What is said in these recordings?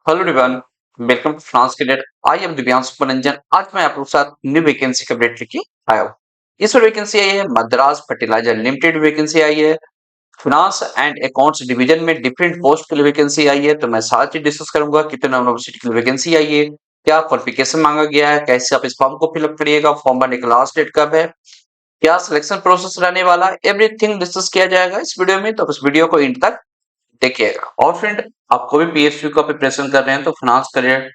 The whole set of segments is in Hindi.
Hello everyone, welcome to France Cadet. I am Divyansh Manoranjan. आज मैं आपके साथ न्यू वैकेंसी का अपडेट लेके आया हूँ। इस बार वैकेंसी आई है मद्रास फर्टिलाइजर लिमिटेड वैकेंसी आई है। फिनांस एंड अकाउंट्स डिवीजन में डिफरेंट पोस्ट के लिए वैकेंसी आई है। तो मैं सारी चीज डिस्कस करूंगा, कितने यूनिवर्सिटी की वैकेंसी आई है, क्या क्वालिफिकेशन मांगा गया है, कैसे आप इस फॉर्म को फिलअप करिएगा, फॉर्म भरने का लास्ट डेट कब है, क्या सिलेक्शन प्रोसेस रहने वाला है, एवरीथिंग डिस्कस किया जाएगा इस वीडियो में। तो इस वीडियो को इन तक देखिएगा। और फ्रेंड, आपको भी पीएसयू का प्रिपरेशन कर रहे हैं तो फाइनेंस करियर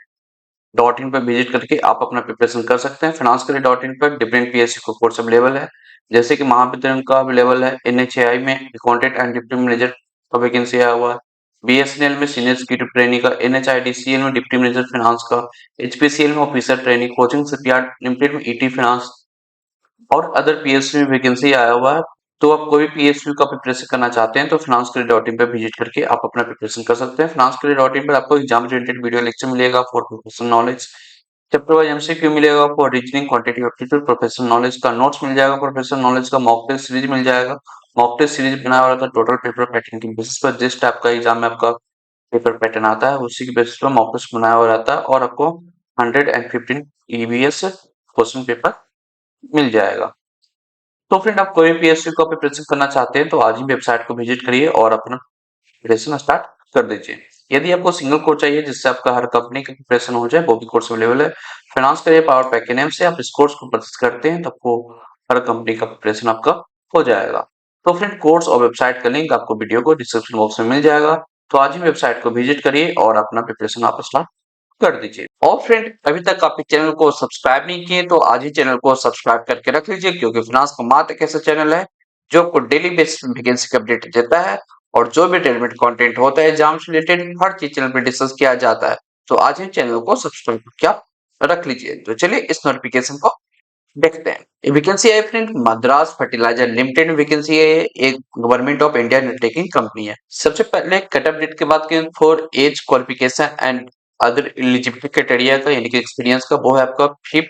डॉट इन पर विजिट करके आप अपना प्रिपरेशन कर सकते हैं। फाइनेंस करियर डॉट इन पर डिफरेंट पीएसयू का कोर्स अवेलेबल है, जैसे कि महाविद्यालय का अवेलेबल है, एनएचएआई में अकाउंटेंट एंड डिप्टी मैनेजर का वैकेंसी आया हुआ है, बीएसएनएल में सीनियर एग्जीक्यूटिव ट्रेनिंग का, एनएचआईडीसीएल में डिप्टी मैनेजर फाइनेंस का, एचपीसीएल में officer training, coaching shipyard limited में ईटी फाइनेंस और अदर पीएसयू में वैकेंसी आया हुआ है। तो आप कोई पीएसयू का प्रिपरेशन करना चाहते हैं तो फाइनेंस करियर डॉट इन पर विजिट करके आप अपना प्रिपरेशन कर सकते हैं। फाइनेंस करियर डॉट इन पर आपको एग्जाम रिलेटेड वीडियो लेक्चर मिलेगा for professional knowledge, chapter wise MCQ मिलेगा for reasoning, quantitative aptitude, professional knowledge का नोट्स मिल जाएगा, प्रोफेशनल नॉलेज का मॉक टेस्ट सीरीज मिल जाएगा। मॉक टेस्ट सीरीज बनाया हुआ रहता है टोटल पेपर पैटर्न की बेसिस पर। जिस टाइप का एग्जाम में आपका पेपर पैटर्न आता है उसी की बेसिस पर मॉक टेस्ट बनाया हुआ रहता है और आपको 115 ईवीएस क्वेश्चन पेपर मिल जाएगा। तो फ्रेंड, आप कोई पीएसयू का प्रिपरेशन करना चाहते हैं तो आज ही वेबसाइट को विजिट करिए और अपना प्रिपरेशन स्टार्ट कर दीजिए। यदि आपको सिंगल कोर्स चाहिए जिससे आपका हर कंपनी का प्रिपरेशन हो जाए, वो भी कोर्स अवेलेबल है। फाइनेंस करियर पावर पैक के नाम से आप इस कोर्स को परचेस करते हैं तो आपको हर कंपनी का प्रिपरेशन आपका हो जाएगा। तो फ्रेंड, कोर्स और वेबसाइट का लिंक आपको वीडियो को डिस्क्रिप्शन बॉक्स में मिल जाएगा। तो आज ही वेबसाइट को विजिट करिए और अपना प्रिपरेशन आप स्टार्ट कर दीजिए। और फ्रेंड, अभी तक आप इस चैनल को सब्सक्राइब नहीं किए तो आज ही चैनल को सब्सक्राइब करके रख लीजिए, क्योंकि फाइनेंस का मात्र एक ऐसा चैनल है जो आपको डेली बेसिस पे वैकेंसी का अपडेट देता है और जो भी रेलेवेंट कंटेंट होता है एग्जाम से रिलेटेड हर चीज चैनल पे डिस्कस किया जाता है। तो आज ही चैनल को सब्सक्राइब करके आप रख लीजिए। तो चलिए इस नोटिफिकेशन को देखते हैं। ये वैकेंसी है friend Madras fertiliser limited vacancy है, एक government of India undertaking company है। सबसे पहले कट ऑफ डेट की बात करें for age qualification and other eligibility criteria का, यानी कि एक्सपीरियंस का, वो है आपका 5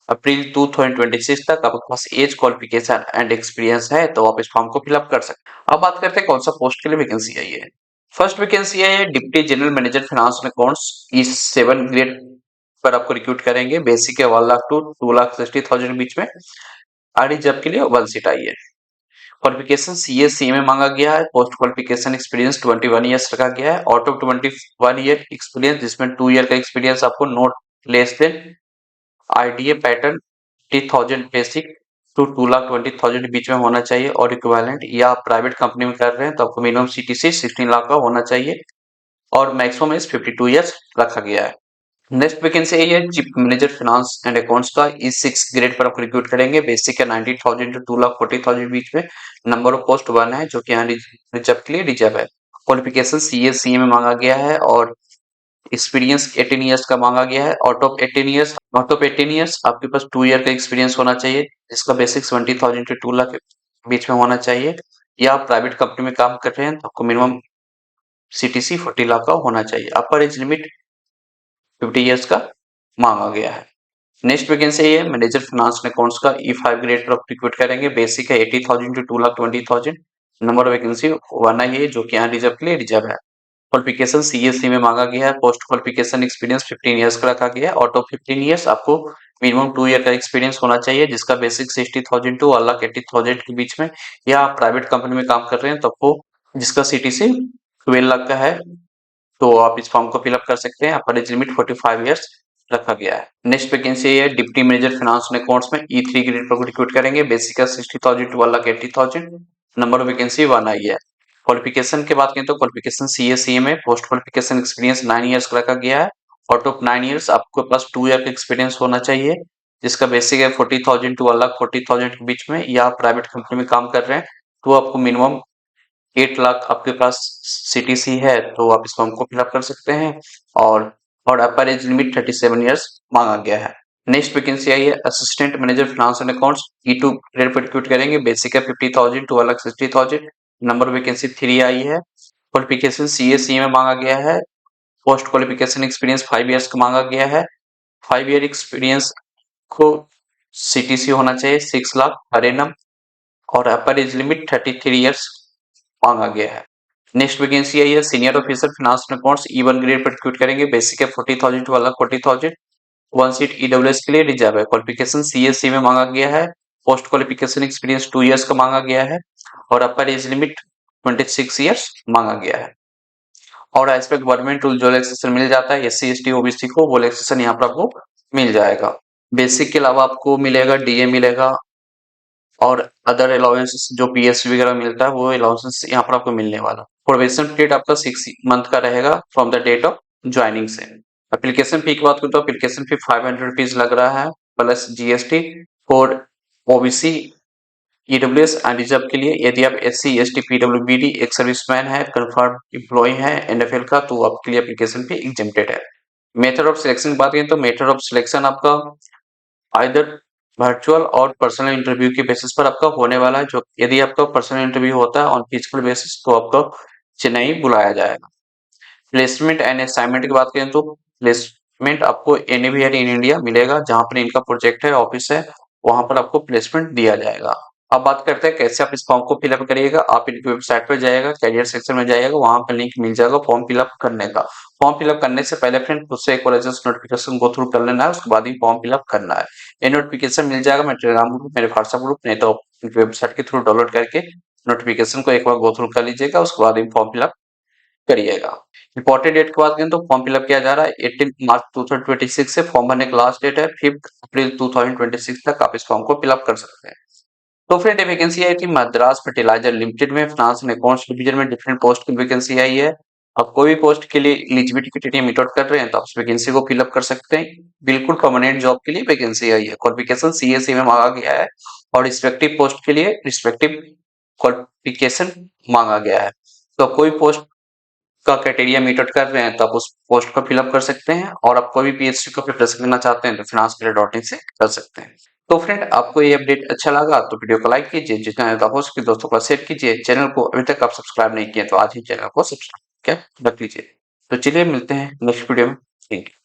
अप्रैल 2026 तक आपके पास एज क्वालिफिकेशन एंड एक्सपीरियंस है तो आप इस फॉर्म को फिलअप कर सकते हैं। अब बात करते हैं कौन सा पोस्ट के लिए वैकेंसी आई है। फर्स्ट वैकेंसी है deputy general manager finance and accounts, इस 7 ग्रेड पर आपको रिक्रूट करेंगे। बेसिक है 1 लाख टू 2,60,000 के बीच में। आरडी जॉब के लिए 1 सीट आई है। क्वालिफिकेशन सीए सीए में मांगा गया है। पोस्ट क्वालिफिकेशन एक्सपीरियंस 21 ईयर्स रखा गया है। आउट ऑफ 21 ईयर एक्सपीरियंस जिसमें 2 ईयर का एक्सपीरियंस आपको not less than IDA pattern 50,000 basic to 2,20,000 के बीच में होना चाहिए और इक्विवेलेंट, या आप प्राइवेट कंपनी में कर रहे हैं तो आपको मिनिमम सीटीसी 16 लाख का होना चाहिए और मैक्सिमम एज 52 ईयर्स रखा गया है। नेक्स्ट वैकेंसी है chief manager finance and accounts का, इस 6 ग्रेड पर आप रिक्रूट करेंगे। बेसिक है 90,000 टू 2,40,000 बीच में। नंबर ऑफ पोस्ट 1 है जो कि यहाँ रिजर्व के लिए रिजर्व है। क्वालिफिकेशन सीए सीए में मांगा गया है और एक्सपीरियंस 18 ईयर्स का मांगा गया है। आउट ऑफ 18 ईयर्स आपके पास 2 ईयर का एक्सपीरियंस होना चाहिए, जिसका बेसिक 70,000 टू 2 लाख के बीच में होना चाहिए, या आप प्राइवेट कंपनी में काम कर रहे हैं तो आपको मिनिमम सीटीसी 40 लाख का होना चाहिए। अपर एज लिमिट 50 ईयर्स का मांगा गया है। नेक्स्ट वैकेंसी है मैनेजर फाइनेंस एंड अकाउंट्स का, ई5 ग्रेड पर आप रिक्रूट करेंगे। बेसिक है 80,000 टू 2,20,000। नंबर ऑफ वैकेंसी 1 आई है जो कि यहाँ रिजर्व के लिए रिजर्व है। क्वालिफिकेशन सीएससी में मांगा गया है। पोस्ट क्वालिफिकेशन एक्सपीरियंस 15 ईयर्स का रखा गया है। आउट ऑफ 15 ईयर्स आपको मिनिमम 2 ईयर का एक्सपीरियंस होना चाहिए, जिसका बेसिक 60,000 टू 1,80,000 के बीच में, या आप प्राइवेट कंपनी में काम कर रहे हैं तो आपको जिसका सीटीसी 12 लाख का है तो आप इस फॉर्म को फिलअप कर सकते हैं। अपर एज लिमिट 45 ईयर्स रखा गया है। नेक्स्ट वैकेंसी है deputy manager finance and accounts में, ई3 ग्रेड पर रिक्रूट करेंगे। बेसिक का 60,000 टू 1,80,000। नंबर ऑफ वैकेंसी 1 आई है। क्वालिफिकेशन की बात करें तो क्वालिफिकेशन सीए में पोस्ट क्वालिफिकेशन एक्सपीरियंस 9 ईयर्स का रखा गया है। आउट ऑफ 9 ईयर्स आपके पास 2 ईयर का एक्सपीरियंस होना चाहिए, जिसका बेसिक है 40,000 टू 1,40,000 के बीच में, या आप प्राइवेट कंपनी में काम कर रहे हैं तो आपको मिनिमम 8 लाख आपके पास सीटीसी है तो आप इस फॉर्म को फिलअप कर सकते हैं। और अपर एज लिमिट 37 ईयर्स मांगा गया है। नेक्स्ट वैकेंसी आई है assistant manager finance and accounts, E2 grade पर रिक्रूट करेंगे। बेसिक है 50,000 टू 1,60,000। नंबर वैकेंसी 3 आई है। क्वालिफिकेशन सीए में मांगा गया है। पोस्ट क्वालिफिकेशन एक्सपीरियंस 5 ईयर्स का मांगा गया है। 5 ईयर एक्सपीरियंस को सीटीसी होना चाहिए 6 लाख पर एनम और अपर एज लिमिट 33 ईयर्स मांगा गया है। नेक्स्ट वैकेंसी आई है senior officer finance and accounts E1 grade पर रिक्रूट करेंगे। बेसिक है 40,000 वाला 40,000। वन सीट ईडब्ल्यूएस के लिए रिजर्व है। क्वालिफिकेशन सीएससी में मांगा गया है। पोस्ट क्वालिफिकेशन एक्सपीरियंस 2 इयर्स का मांगा गया है और अपर एज लिमिट 26 इयर्स मांगा गया है। और एज पे गवर्नमेंट रूल जो रिलैक्सेशन मिल जाता है एससी एसटी ओबीसी को, वो रिलैक्सेशन यहाँ पर आपको मिल जाएगा। बेसिक के अलावा आपको मिलेगा डीए मिलेगा और अदर अलाउंसेस जो पीएस वगैरह मिलता है वो अलाउंसेस यहाँ पर आपको मिलने वाला। प्रोबेशन पीरियड आपका 6 मंथ का रहेगा from the date of joining से। एप्लीकेशन फी की बात करूँ तो एप्लीकेशन फी 500 रुपीज लग रहा है plus GST for OBC EWS and reserve के लिए। यदि आप एससी एसटी पीडब्ल्यूबीडी एक सर्विसमैन है, कंफर्म एम्प्लॉय है एनएफएल का, तो आपके लिए एप्लीकेशन फी एग्जेम्प्टेड है। मेथड ऑफ सिलेक्शन की बात करें तो मेथड ऑफ सिलेक्शन आपका आइदर वर्चुअल और पर्सनल इंटरव्यू के बेसिस पर आपका होने वाला है। जो यदि आपका पर्सनल इंटरव्यू होता है ऑन फिजिकल बेसिस तो आपको चेन्नई बुलाया जाएगा। प्लेसमेंट एंड असाइनमेंट की बात करें तो प्लेसमेंट आपको एनीवेयर इन इंडिया मिलेगा, जहां पर इनका प्रोजेक्ट है, ऑफिस है, वहां पर आपको प्लेसमेंट दिया जाएगा। अब बात करते हैं कैसे आप इस फॉर्म को फिलअप करिएगा। आप इनकी वेबसाइट पर जाइएगा, कैरियर सेक्शन में जाइएगा, वहां पर लिंक मिल जाएगा फॉर्म फिलअप करने का। फॉर्म फिलअप करने से पहले फ्रेंड खुद से एक बार जस्ट नोटिफिकेशन गो थ्रू कर लेना है, उसके बाद ही फॉर्म फिलअप करना है। ये नोटिफिकेशन मिल जाएगा मेरे टेलीग्राम ग्रुप, मेरे व्हाट्सएप ग्रुप, नहीं तो वेबसाइट के थ्रू डाउनलोड करके नोटिफिकेशन को एक बार गो थ्रू कर लीजिएगा, उसके बाद ही फॉर्म फिलअप करिएगा। इंपॉर्टेंट डेट की बात करें तो फॉर्म फिलअप किया जा रहा है 18 मार्च 2026 से। फॉर्म भरने की लास्ट डेट है 5 अप्रैल 2026 तक आप इस फॉर्म को फिलअप कर सकते हैं। तो फ्रेंड ये वैकेंसी आई थी मद्रास फर्टिलाइजर लिमिटेड में फाइनेंस एंड अकाउंट्स डिवीजन में डिफरेंट पोस्ट की वैकेंसी आई है। आप कोई भी पोस्ट के लिए एलिजिबिलिटी क्राइटेरिया मीट आउट कर रहे हैं तो आप उस वैकेंसी को फिलअप कर सकते हैं। बिल्कुल परमानेंट जॉब के लिए वैकेंसी आई है। क्वालिफिकेशन सीएससी में मांगा गया है और रिस्पेक्टिव पोस्ट के लिए रिस्पेक्टिव क्वालिफिकेशन मांगा गया है। तो कोई पोस्ट का क्राइटेरिया मीट आउट कर रहे हैं तो आप उस पोस्ट को फिलअप कर सकते हैं और आप कोई भी पीएचडी का प्रिपरेशन करना चाहते हैं तो financecredit.in से कर सकते हैं। तो फ्रेंड आपको ये अपडेट अच्छा लगा तो वीडियो को लाइक कीजिए, जितना ज्यादा हो सके दोस्तों को शेयर कीजिए। चैनल को अभी तक आप सब्सक्राइब नहीं किए तो आज ही चैनल को सब्सक्राइब क्या रख लीजिए। तो चलिए मिलते हैं नेक्स्ट वीडियो में। Thank you.